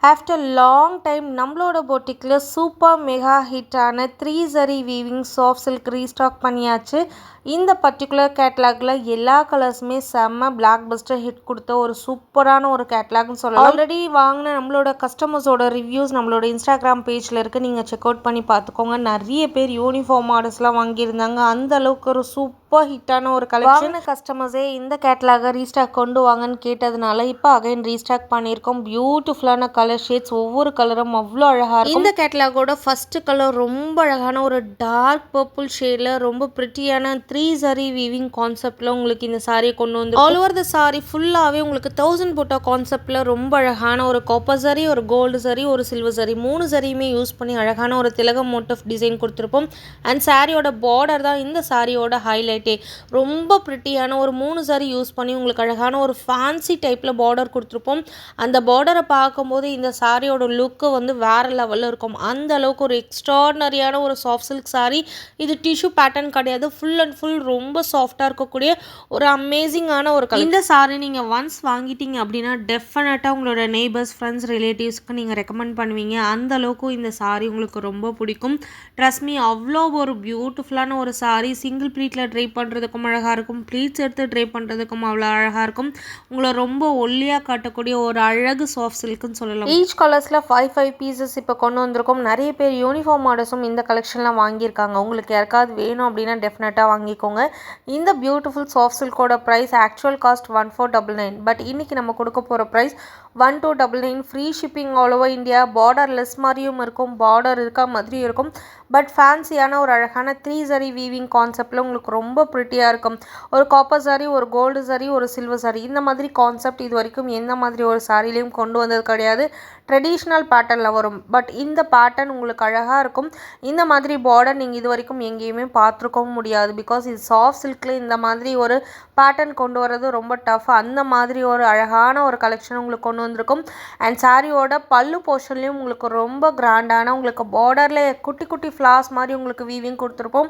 After long time நம்மளோட பொட்டிக்கில் super mega ஹிட்டான 3 zari weaving soft silk restock பண்ணியாச்சு. இந்த பர்டிகுலர் கேட்லாகில் எல்லா கலர்ஸுமே செம்ம பிளாக் பஸ்டர் ஹிட் கொடுத்த ஒரு சூப்பரான ஒரு கேட்லாக்னு சொல்லலாம். ஆல்ரெடி வாங்கின நம்மளோட கஸ்டமர்ஸோட ரிவ்யூஸ் நம்மளோட இன்ஸ்டாகிராம் பேஜில் இருக்குது, நீங்கள் செக் அவுட் பண்ணி பார்த்துக்கோங்க. நிறைய பேர் யூனிஃபார்ம் மாடல்ஸ்லாம் வாங்கியிருந்தாங்க. அந்த அளவுக்கு ஒரு சூப்பர் ஹிட்டான ஒரு கலெக்ஷன். கஸ்டமர்ஸே இந்த கேட்லாகை ரீஸ்டாக் கொண்டு வாங்கன்னு கேட்டதுனால இப்போ அகைன் ரீஸ்டாக் பண்ணியிருக்கோம். பியூட்டிஃபுல்லான கலர் ஷேட்ஸ், ஒவ்வொரு கலரும் அவ்வளோ அழகாக இருக்கும். இந்த கேட்லாகோட ஃபர்ஸ்ட் கலர் ரொம்ப அழகான ஒரு டார்க் பர்பிள் ஷேடில் ரொம்ப பிரிட்டியான 3 ஜரி வீவிங் கான்செப்டில் உங்களுக்கு இந்த சாரியை கொண்டு வந்து ஆல் ஓவர் த சாரி ஃபுல்லாகவே உங்களுக்கு 1000 போட்டா கான்செப்டில் ரொம்ப அழகான ஒரு காப்பர் ஜரி, ஒரு கோல்டு ஜரி, ஒரு சில்வர் ஜரி 3 ஜரியுமே யூஸ் பண்ணி அழகான ஒரு திலகம் மோட்டிவ் டிசைன் கொடுத்துருப்போம். அண்ட் சாரியோட பார்டர் தான் இந்த சாரியோட ஹைலைட்டே. ரொம்ப பிரிட்டியான ஒரு 3 ஜரி யூஸ் பண்ணி உங்களுக்கு அழகான ஒரு ஃபேன்சி டைப்பில் பார்டர் கொடுத்துருப்போம். அந்த பார்டரை பார்க்கும்போது இந்த சாரியோட லுக்கு வந்து வேறு லெவலில் இருக்கும். அந்த அளவுக்கு ஒரு எக்ஸ்ட்ராடனரியான ஒரு சாஃப்ட் சில்க் சாரி. இது டிஷ்யூ பேட்டர்ன் கிடையாது, ஃபுல் அண்ட் ஃபுல் ரொம்ப சாஃப்டாக இருக்கக்கூடிய ஒரு அமேசிங்கான ஒரு கலர். இந்த சாரி நீங்கள் ஒன்ஸ் வாங்கிட்டீங்க அப்படின்னா டெஃபினட்டாக உங்களோட நெய்பர்ஸ், ஃப்ரெண்ட்ஸ், ரிலேட்டிவ்ஸ்க்கு நீங்கள் ரெக்கமெண்ட் பண்ணுவீங்க. அந்த அளவுக்கு இந்த சாரி உங்களுக்கு ரொம்ப பிடிக்கும். ட்ரஸ்ட் மீ, அவ்வளோ ஒரு பியூட்டிஃபுல்லான ஒரு சாரி. சிங்கிள் ப்ளீட்டில் ட்ரை பண்ணுறதுக்கும் அழகாக இருக்கும், ப்ளீட்ஸ் எடுத்து ட்ரை பண்ணுறதுக்கும் அவ்வளோ அழகாக இருக்கும். உங்களை ரொம்ப ஒல்லியாக காட்டக்கூடிய ஒரு அழகு சாஃப்ட் சில்க்குன்னு சொல்லலாம். ஈச் கலர்ஸில் 5 பீசஸ் இப்போ கொண்டு வந்திருக்கோம். நிறைய பேர் யூனிஃபார்ம் மாடல்ஸும் இந்த கலெக்ஷன்லாம் வாங்கியிருக்காங்க. உங்களுக்கு யாருக்காவது வேணும் அப்படின்னா டெஃபினட்டாக வாங்கிக்கோங்க. இந்த பியூட்டிஃபுல் சாஃப்ட் சில்கோட ப்ரைஸ் ஆக்சுவல் காஸ்ட் 1499. பட் இன்றைக்கி நம்ம கொடுக்க போகிற price 1299. Free shipping all over India. Borderless மாதிரியும் இருக்கும், பார்டர் இருக்கா மாதிரியும் இருக்கும். பட் ஃபேன்சியான ஒரு அழகான 3 ஜரி வீவிங் கான்செப்டில் உங்களுக்கு ரொம்ப ப்ரிட்டியாக இருக்கும். ஒரு காப்பர் சாரி, ஒரு கோல்டு சாரி, ஒரு சில்வர் சாரி, இந்த மாதிரி கான்செப்ட் இது வரைக்கும் எந்த மாதிரி ஒரு சாரிலையும் கொண்டு வந்தது கிடையாது. ட்ரெடிஷ்னல் பேட்டர்னில் வரும், பட் இந்த பேட்டர்ன் உங்களுக்கு அழகாக இருக்கும். இந்த மாதிரி பார்டர் நீங்கள் இது வரைக்கும் எங்கேயுமே பார்த்துருக்கவும் முடியாது. பிகாஸ் இது சாஃப்ட் சில்கில் இந்த மாதிரி ஒரு பேட்டர்ன் கொண்டு வரது ரொம்ப டஃப். அந்த மாதிரி ஒரு அழகான ஒரு கலெக்ஷன் உங்களுக்கு கொண்டு வந்திருக்கும். அண்ட் சாரியோட பல்லு போர்ஷன்லேயும் உங்களுக்கு ரொம்ப கிராண்டான உங்களுக்கு பார்டரில் குட்டி குட்டி ஃப்ளார்ஸ் மாதிரி உங்களுக்கு வீவிங் கொடுத்துருப்போம்.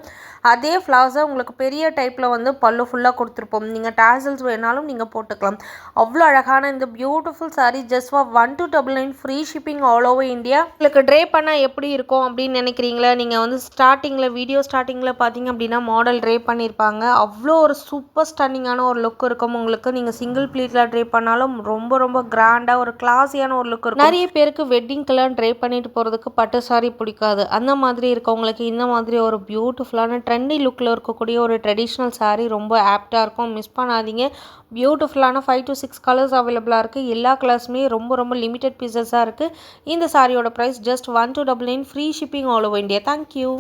அதே ஃப்ளார்ஸை உங்களுக்கு பெரிய டைப்பில் வந்து பல்லு ஃபுல்லாக கொடுத்துருப்போம். நீங்கள் டேசல்ஸ் வேணாலும் நீங்கள் போட்டுக்கலாம். அவ்வளோ அழகான இந்த beautiful sorry just for 1299. Free shipping all over India. உங்களுக்கு ட்ரே பண்ணால் எப்படி இருக்கும் அப்படின்னு நினைக்கிறீங்களா? நீங்கள் வந்து வீடியோ ஸ்டார்டிங்கில் பார்த்தீங்க அப்படின்னா மாடல் ட்ரே பண்ணியிருப்பாங்க. அவ்வளோ ஒரு சூப்பர் ஸ்டன்னிங்கான ஒரு லுக் இருக்கும் உங்களுக்கு. நீங்கள் சிங்கிள் ப்ளீட்டில் ட்ரே பண்ணாலும் ரொம்ப ரொம்ப கிராண்டாக ஒரு கிளாஸியான ஒரு லுக் இருக்கும். நிறைய பேருக்கு வெட்டிங்க்கெல்லாம் ட்ரே பண்ணிட்டு போகிறதுக்கு பட்டு சாரி பிடிக்காது. அந்த மாதிரி இருக்கவங்களுக்கு இந்த மாதிரி ஒரு பியூட்டிஃபுல்லான ட்ரெண்டி லுக்கில் இருக்கக்கூடிய ஒரு ட்ரெடிஷ்னல் சாரி ரொம்ப ஆப்டாக இருக்கும். மிஸ் பண்ணாதீங்க. பியூட்டிஃபுல்லான 5 to 6 கலர்ஸ் அவைலபிளாக இருக்குது. எல்லா கலர்ஸுமே ரொம்ப ரொம்ப லிமிட்டட் பீசஸாக இருக்குது. இந்த சாரியோட price just 1299. Free shipping all over India. Thank you.